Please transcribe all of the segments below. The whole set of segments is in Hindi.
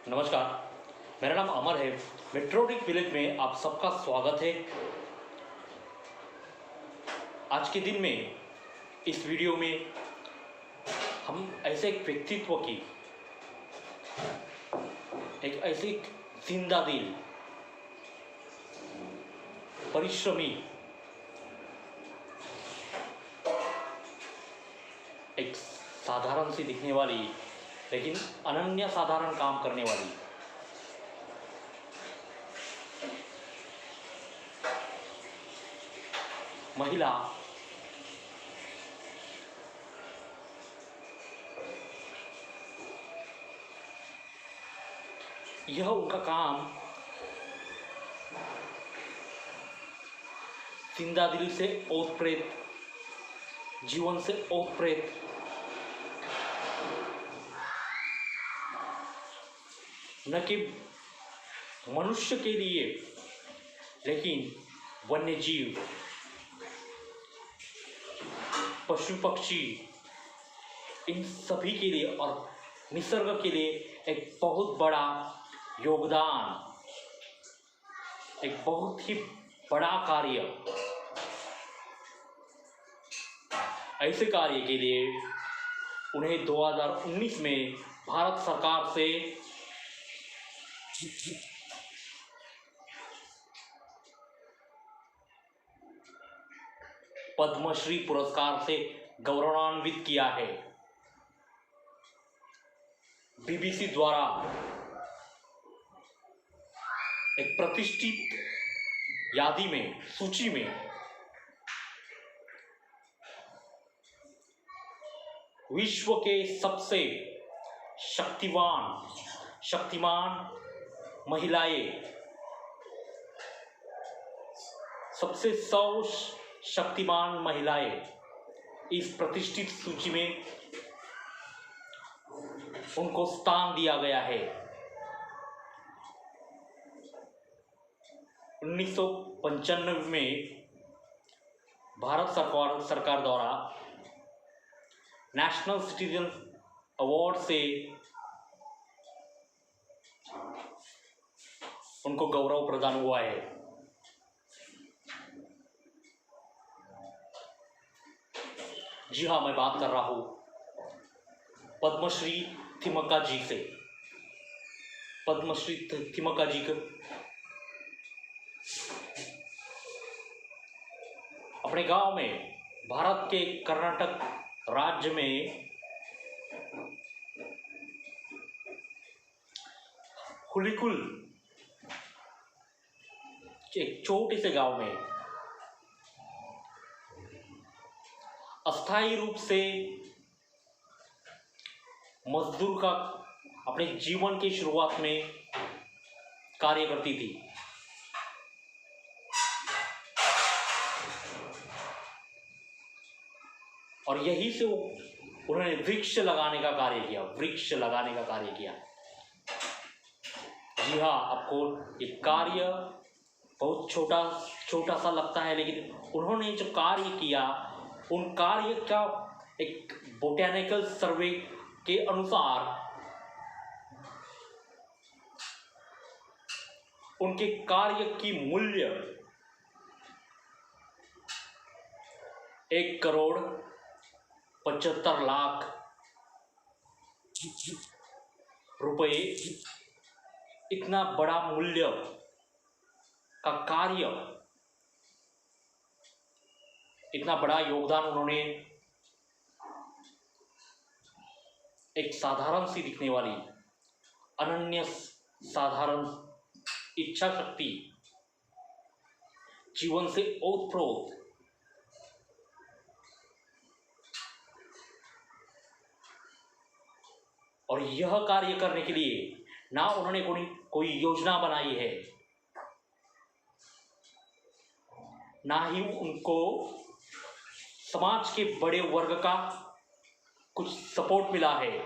नमस्कार, मेरा नाम अमर है। मेट्रोटिक विलेज में आप सबका स्वागत है। आज के दिन में इस वीडियो में हम ऐसे एक व्यक्तित्व की, एक ऐसी जिंदा दिल, परिश्रमी, एक साधारण सी दिखने वाली लेकिन अनन्य साधारण काम करने वाली महिला, यह उनका काम जिंदा दिल से ओतप्रेत, जीवन से ओतप्रेत, न कि मनुष्य के लिए लेकिन वन्य जीव, पशु पक्षी, इन सभी के लिए और निसर्ग के लिए एक बहुत बड़ा योगदान, एक बहुत ही बड़ा कार्य। ऐसे कार्य के लिए उन्हें 2019 में भारत सरकार से पद्मश्री पुरस्कार से गौरवान्वित किया है। बीबीसी द्वारा एक प्रतिष्ठित यादी में, सूची में विश्व के सबसे शक्तिमान महिलाएं, सबसे 100 शक्तिमान महिलाएं, इस प्रतिष्ठित सूची में उनको स्थान दिया गया है। 1995 में भारत सरकार द्वारा नेशनल सिटीजन अवार्ड से उनको गौरव प्रदान हुआ है। जी हाँ, मैं बात कर रहा हूं पद्मश्री थिमक्का जी से। पद्मश्री थिमक्का जी को अपने गांव में, भारत के कर्नाटक राज्य में हुलिकुल के एक छोटे से गांव में अस्थायी रूप से मजदूर का अपने जीवन की शुरुआत में कार्य करती थी। और यहीं से उन्होंने वृक्ष लगाने का कार्य किया। जी हाँ, आपको ये कार्य बहुत छोटा सा लगता है, लेकिन उन्होंने जो कार्य किया, उन कार्य का एक बोटेनिकल सर्वे के अनुसार उनके कार्य की मूल्य 1,75,00,000 रुपए, इतना बड़ा मूल्य का कार्य, इतना बड़ा योगदान उन्होंने एक साधारण सी दिखने वाली, अनन्य साधारण इच्छा शक्ति, जीवन से ओतप्रोत, और यह कार्य करने के लिए ना उन्होंने कोई योजना बनाई है, ना ही उनको समाज के बड़े वर्ग का कुछ सपोर्ट मिला है।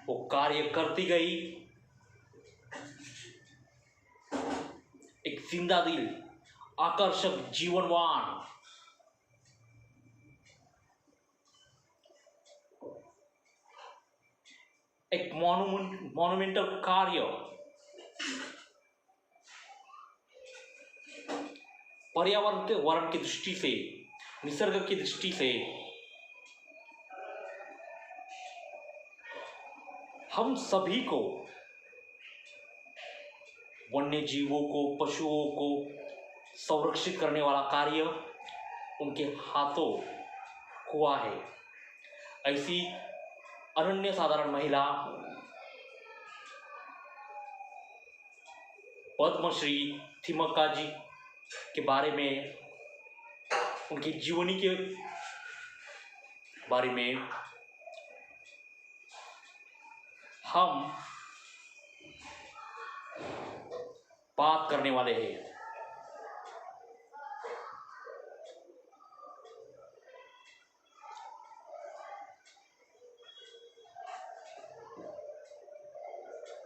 वो कार्य करती गई, एक जिंदा दिल, आकर्षक, जीवनवान, एक मॉन्यूमेंटल कार्य पर्यावरण की दृष्टि से, निसर्ग की दृष्टि से हम सभी को, वन्य जीवों को, पशुओं को संरक्षित करने वाला कार्य उनके हाथों हुआ है। ऐसी अनन्य साधारण महिला पद्मश्री थिमक्का जी के बारे में, उनकी जीवनी के बारे में हम बात करने वाले हैं।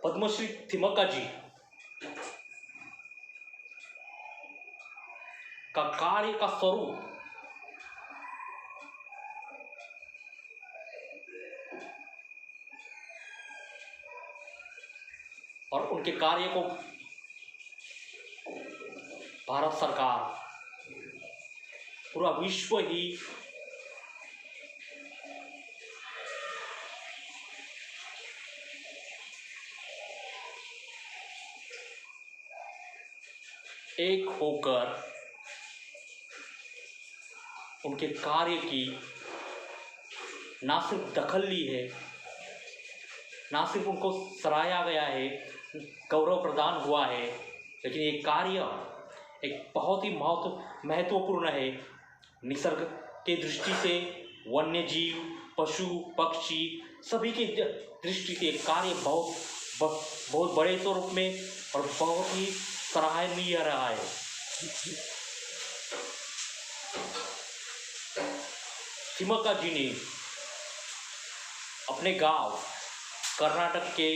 पद्मश्री थिमक्का जी का कार्य का स्वरूप और उनके कार्य को भारत सरकार, पूरा विश्व ही एक होकर उनके कार्य की ना सिर्फ दखल ली है, ना सिर्फ उनको सराहा गया है, गौरव प्रदान हुआ है, लेकिन ये कार्य एक बहुत ही महत्वपूर्ण है। निसर्ग के दृष्टि से, वन्य जीव, पशु पक्षी सभी के दृष्टि से कार्य बहुत बड़े स्वरूप में और बहुत ही सराहनीय रहा है। थिमक्का जी ने अपने गांव कर्नाटक के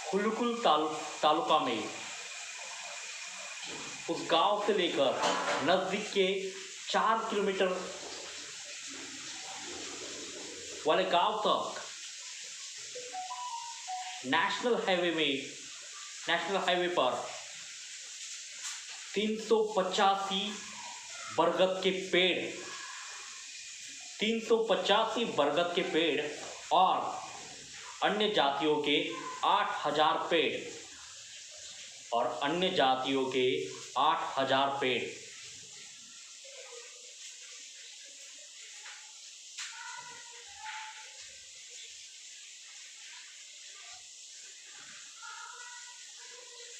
हुलकुल तालुका में, उस गांव से लेकर नजदीक के 4 किलोमीटर वाले गांव तक नेशनल हाईवे पर 385 बरगद के पेड़, 385 बरगद के पेड़ और अन्य जातियों के 8000 पेड़ और अन्य जातियों के 8000 पेड़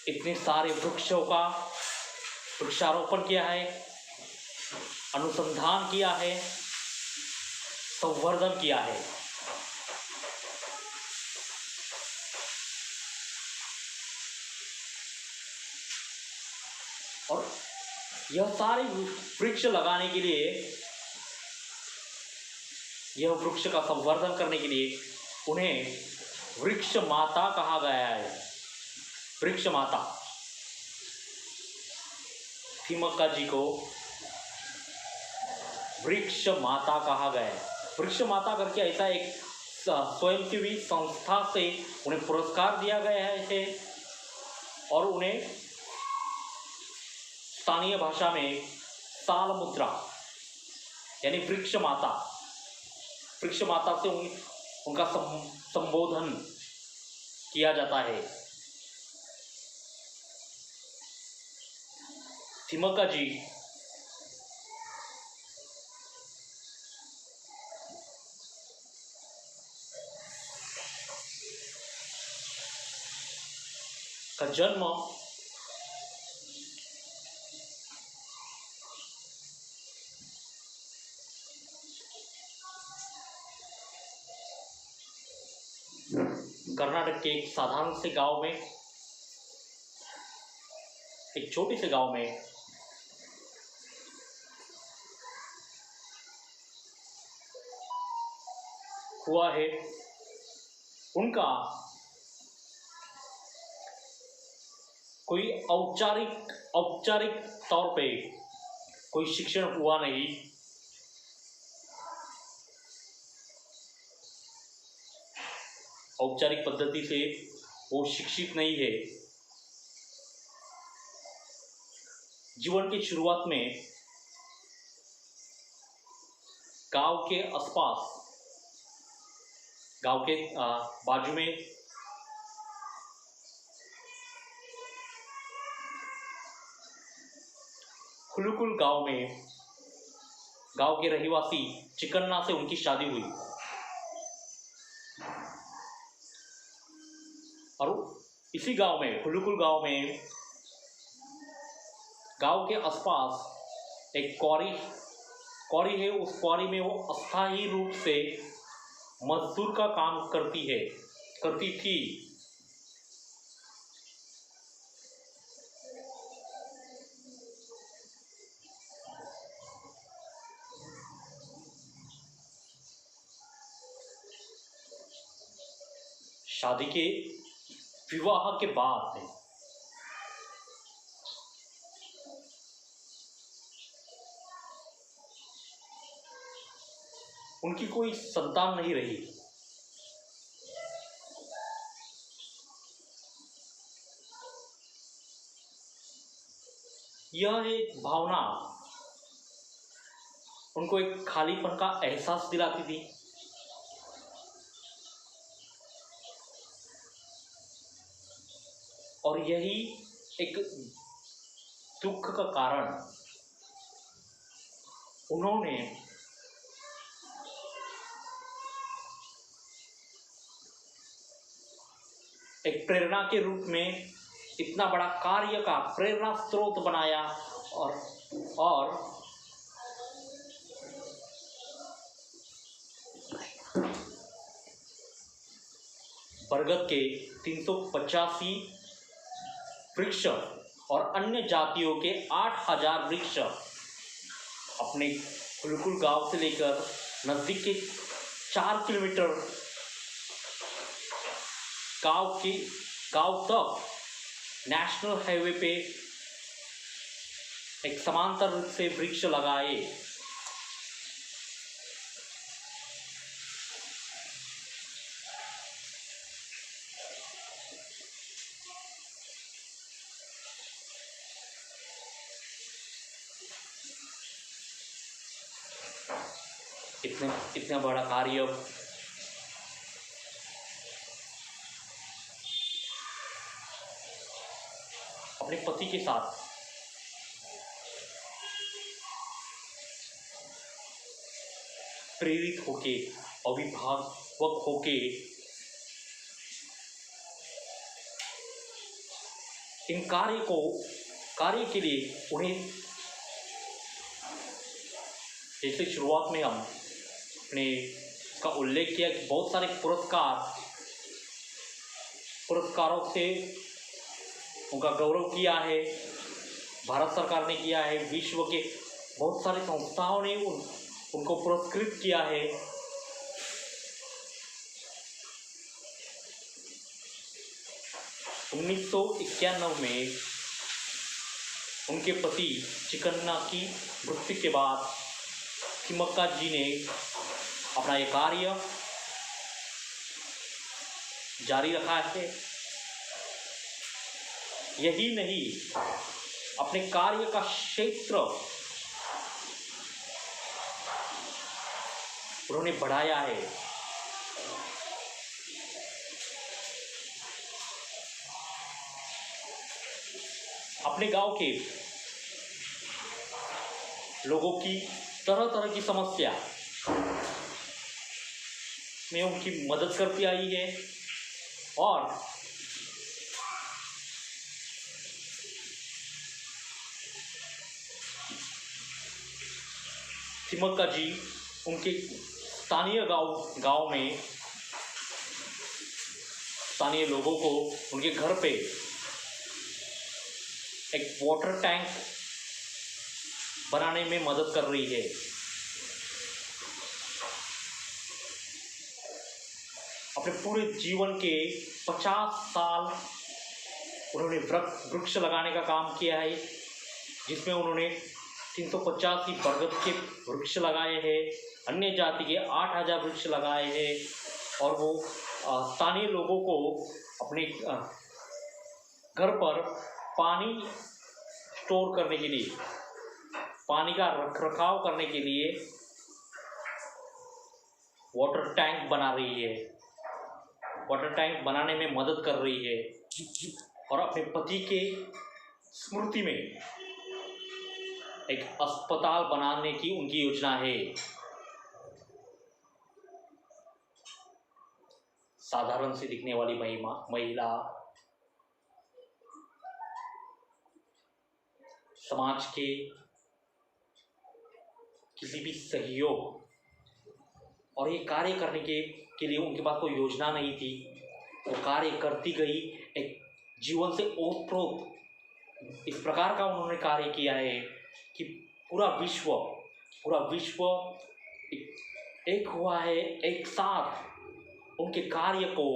इतने सारे वृक्षों का वृक्षारोपण किया है, अनुसंधान किया है, संवर्धन किया है। और यह सारे वृक्ष लगाने के लिए, यह वृक्ष का संवर्धन करने के लिए उन्हें वृक्ष माता कहा गया है। वृक्ष माता थिमक्का जी को वृक्ष माता कहा गया है। वृक्ष माता करके ऐसा एक स्वयंसेवी संस्था से उन्हें पुरस्कार दिया गया है और उन्हें स्थानीय भाषा में साल मुद्रा यानी वृक्ष माता से उनका संबोधन किया जाता है। थिमक्का जी का जन्म कर्नाटक के एक साधारण से गांव में, एक छोटे से गांव में हुआ है। उनका कोई औपचारिक तौर पे कोई शिक्षण हुआ नहीं। औपचारिक पद्धति से वो शिक्षित नहीं है। जीवन की शुरुआत में गांव के आसपास, गांव के बाजू में खुलुकुल गांव में गांव के रहिवासी चिकन्ना से उनकी शादी हुई और इसी गांव में, खुलुकुल गांव में, गांव के आसपास एक क्वारी है। उस क्वारी में वो अस्थायी रूप से मजदूर का काम करती थी। शादी के विवाह के बाद उनकी कोई संतान नहीं रही। यह एक भावना उनको एक खालीपन का एहसास दिलाती थी। और यही एक दुख का कारण उन्होंने एक प्रेरणा के रूप में इतना बड़ा कार्य का प्रेरणा स्रोत बनाया और बरगद के 385 वृक्ष और अन्य जातियों के 8000 वृक्ष अपने खुलुकुल गांव से लेकर नजदीक के 4 किलोमीटर गांव तक नेशनल हाईवे पे एक समांतर रूप से वृक्ष लगाए। इतना बड़ा कार्य अपने पति के साथ प्रेरित होके, अभिभावक होके इन कार्य के लिए उन्हें, जैसे शुरुआत में हम अपने का उल्लेख किया कि बहुत सारे पुरस्कारों से उनका गौरव किया है, भारत सरकार ने किया है, विश्व के बहुत सारी संस्थाओं ने उनको पुरस्कृत किया है। उन्नीस सौ 91 में उनके पति चिकन्ना की मृत्यु के बाद थिमक्का जी ने अपना ये कार्य जारी रखा है। यही नहीं, अपने कार्य का क्षेत्र उन्होंने बढ़ाया है। अपने गांव के लोगों की तरह तरह की समस्या में उनकी मदद करती आई है और थिमक्का जी उनके स्थानीय गांव में स्थानीय लोगों को उनके घर पे एक वाटर टैंक बनाने में मदद कर रही है। अपने पूरे जीवन के 50 साल उन्होंने वृक्ष लगाने का काम किया है, जिसमें उन्होंने 385 बरगद के वृक्ष लगाए हैं, अन्य जाति के 8000 वृक्ष लगाए हैं और वो स्थानीय लोगों को अपने घर पर पानी स्टोर करने के लिए, पानी का रख रखाव करने के लिए वाटर टैंक बना रही है, वाटर टैंक बनाने में मदद कर रही है और अपने पति के स्मृति में एक अस्पताल बनाने की उनकी योजना है। साधारण सी दिखने वाली महिला समाज के किसी भी सहयोग और ये कार्य करने के लिए उनके पास कोई योजना नहीं थी, वो कार्य करती गई। एक जीवन से ओतप्रोत इस प्रकार का उन्होंने कार्य किया है कि पूरा विश्व एक हुआ है, एक साथ उनके कार्य को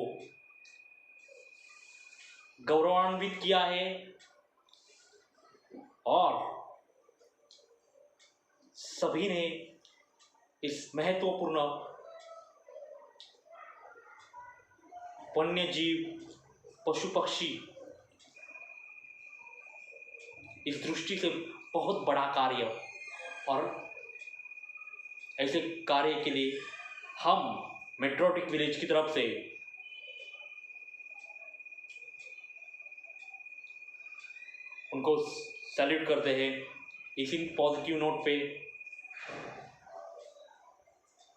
गौरवान्वित किया है और सभी ने इस महत्वपूर्ण वन्य जीव, पशु पक्षी, इस दृष्टि से बहुत बड़ा कार्य, और ऐसे कार्य के लिए हम मेट्रोटिक विलेज की तरफ से उनको सैल्यूट करते हैं। इसी पॉजिटिव नोट पे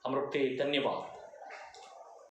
हम रखते हैं। धन्यवाद।